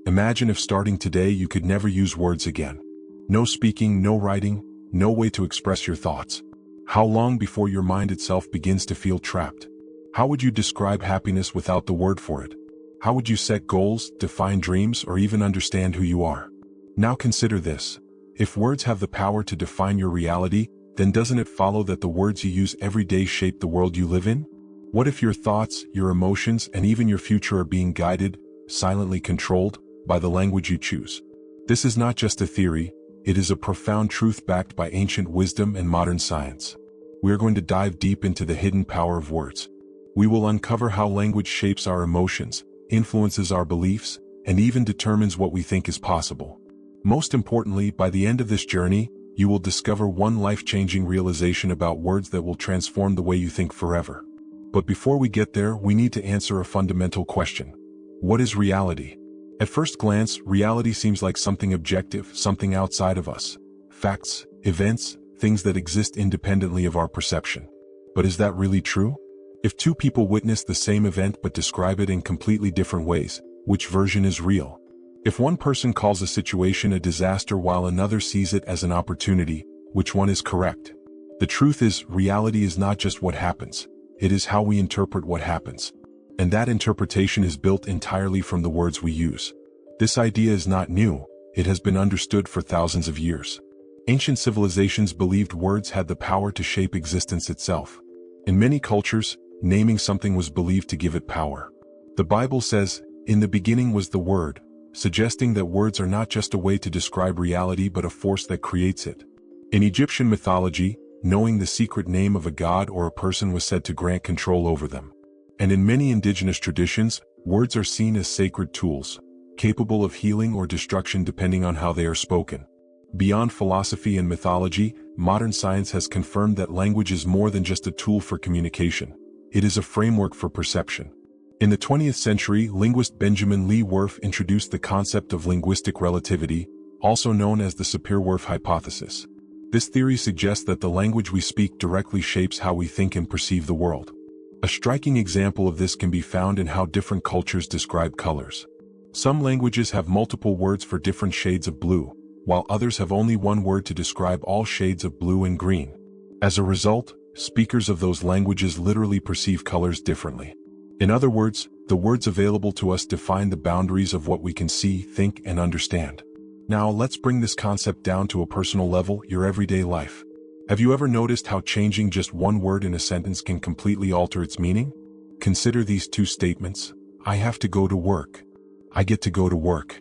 Imagine if starting today you could never use words again. No speaking, no writing, no way to express your thoughts. How long before your mind itself begins to feel trapped? How would you describe happiness without the word for it? How would you set goals, define dreams, or even understand who you are? Now consider this. If words have the power to define your reality, then doesn't it follow that the words you use every day shape the world you live in? What if your thoughts, your emotions, and even your future are being guided, silently controlled, by the language you choose? This is not just a theory, it is a profound truth backed by ancient wisdom and modern science. We are going to dive deep into the hidden power of words. We will uncover how language shapes our emotions, influences our beliefs, and even determines what we think is possible. Most importantly, by the end of this journey, you will discover one life-changing realization about words that will transform the way you think forever. But before we get there, we need to answer a fundamental question. What is reality? At first glance, reality seems like something objective, something outside of us. Facts, events, things that exist independently of our perception. But is that really true? If two people witness the same event but describe it in completely different ways, which version is real? If one person calls a situation a disaster while another sees it as an opportunity, which one is correct? The truth is, reality is not just what happens, it is how we interpret what happens. And that interpretation is built entirely from the words we use. This idea is not new, it has been understood for thousands of years. Ancient civilizations believed words had the power to shape existence itself. In many cultures, naming something was believed to give it power. The Bible says, "In the beginning was the Word," suggesting that words are not just a way to describe reality but a force that creates it. In Egyptian mythology, knowing the secret name of a god or a person was said to grant control over them. And in many indigenous traditions, words are seen as sacred tools, capable of healing or destruction depending on how they are spoken. Beyond philosophy and mythology, modern science has confirmed that language is more than just a tool for communication. It is a framework for perception. In the 20th century, linguist Benjamin Lee Whorf introduced the concept of linguistic relativity, also known as the Sapir-Whorf hypothesis. This theory suggests that the language we speak directly shapes how we think and perceive the world. A striking example of this can be found in how different cultures describe colors. Some languages have multiple words for different shades of blue, while others have only one word to describe all shades of blue and green. As a result, speakers of those languages literally perceive colors differently. In other words, the words available to us define the boundaries of what we can see, think, and understand. Now let's bring this concept down to a personal level, your everyday life. Have you ever noticed how changing just one word in a sentence can completely alter its meaning? Consider these two statements. I have to go to work. I get to go to work.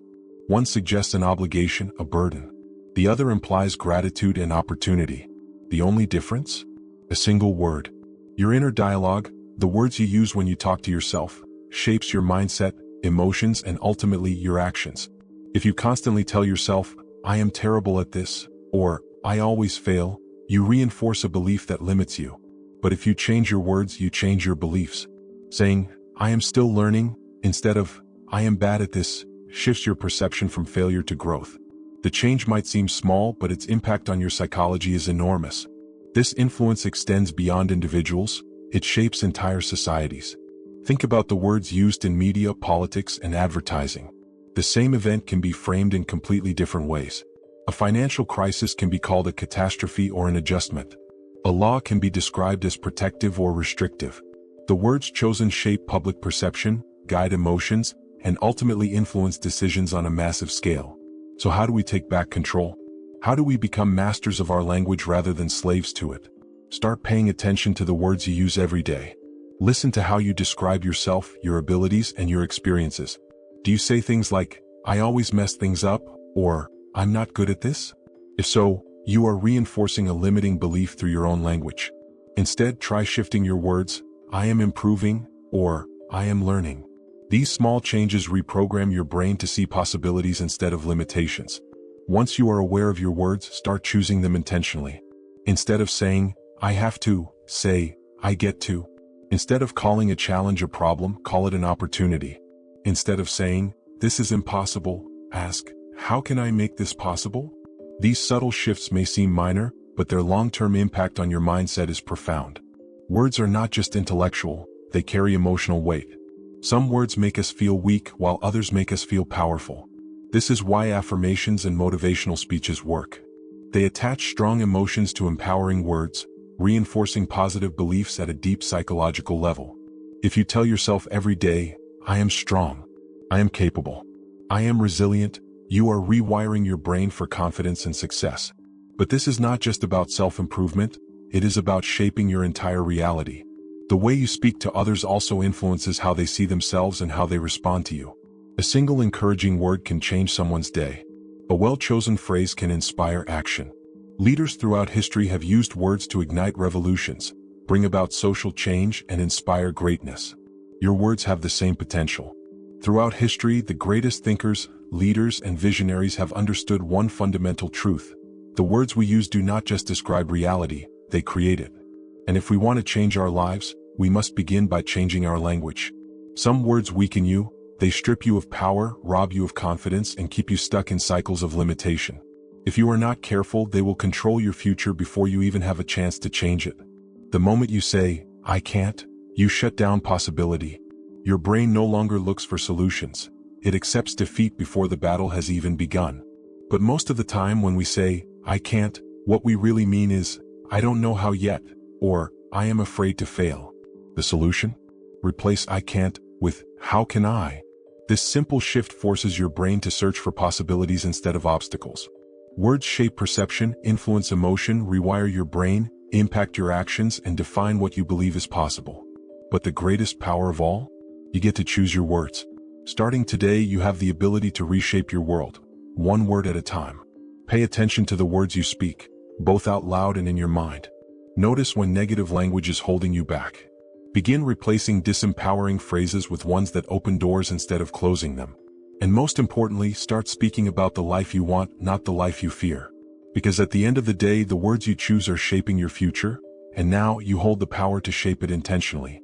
One suggests an obligation, a burden. The other implies gratitude and opportunity. The only difference? A single word. Your inner dialogue, the words you use when you talk to yourself, shapes your mindset, emotions, and ultimately your actions. If you constantly tell yourself, I am terrible at this, or I always fail, you reinforce a belief that limits you. But if you change your words, you change your beliefs. Saying, I am still learning, instead of, I am bad at this, shifts your perception from failure to growth. The change might seem small, but its impact on your psychology is enormous. This influence extends beyond individuals, it shapes entire societies. Think about the words used in media, politics, and advertising. The same event can be framed in completely different ways. A financial crisis can be called a catastrophe or an adjustment. A law can be described as protective or restrictive. The words chosen shape public perception, guide emotions, and ultimately influence decisions on a massive scale. So how do we take back control? How do we become masters of our language rather than slaves to it? Start paying attention to the words you use every day. Listen to how you describe yourself, your abilities, and your experiences. Do you say things like, I always mess things up, or I'm not good at this? If so, you are reinforcing a limiting belief through your own language. Instead, try shifting your words, I am improving, or I am learning. These small changes reprogram your brain to see possibilities instead of limitations. Once you are aware of your words, start choosing them intentionally. Instead of saying, I have to, say, I get to. Instead of calling a challenge a problem, call it an opportunity. Instead of saying, this is impossible, ask, how can I make this possible? These subtle shifts may seem minor, but their long-term impact on your mindset is profound. Words are not just intellectual, they carry emotional weight. Some words make us feel weak while others make us feel powerful. This is why affirmations and motivational speeches work. They attach strong emotions to empowering words, reinforcing positive beliefs at a deep psychological level. If you tell yourself every day, "I am strong. I am capable. I am resilient," you are rewiring your brain for confidence and success. But this is not just about self-improvement, it is about shaping your entire reality. The way you speak to others also influences how they see themselves and how they respond to you. A single encouraging word can change someone's day. A well-chosen phrase can inspire action. Leaders throughout history have used words to ignite revolutions, bring about social change, and inspire greatness. Your words have the same potential. Throughout history, the greatest thinkers, leaders, and visionaries have understood one fundamental truth. The words we use do not just describe reality, they create it. And if we want to change our lives, we must begin by changing our language. Some words weaken you, they strip you of power, rob you of confidence, and keep you stuck in cycles of limitation. If you are not careful, they will control your future before you even have a chance to change it. The moment you say, "I can't," you shut down possibility. Your brain no longer looks for solutions. It accepts defeat before the battle has even begun. But most of the time when we say, "I can't," what we really mean is, "I don't know how yet," or "I am afraid to fail." The solution? Replace "I can't" with "How can I?" This simple shift forces your brain to search for possibilities instead of obstacles. Words shape perception, influence emotion, rewire your brain, impact your actions, and define what you believe is possible. But the greatest power of all? You get to choose your words. Starting today, you have the ability to reshape your world, one word at a time. Pay attention to the words you speak, both out loud and in your mind. Notice when negative language is holding you back. Begin replacing disempowering phrases with ones that open doors instead of closing them. And most importantly, start speaking about the life you want, not the life you fear. Because at the end of the day, the words you choose are shaping your future, and now you hold the power to shape it intentionally.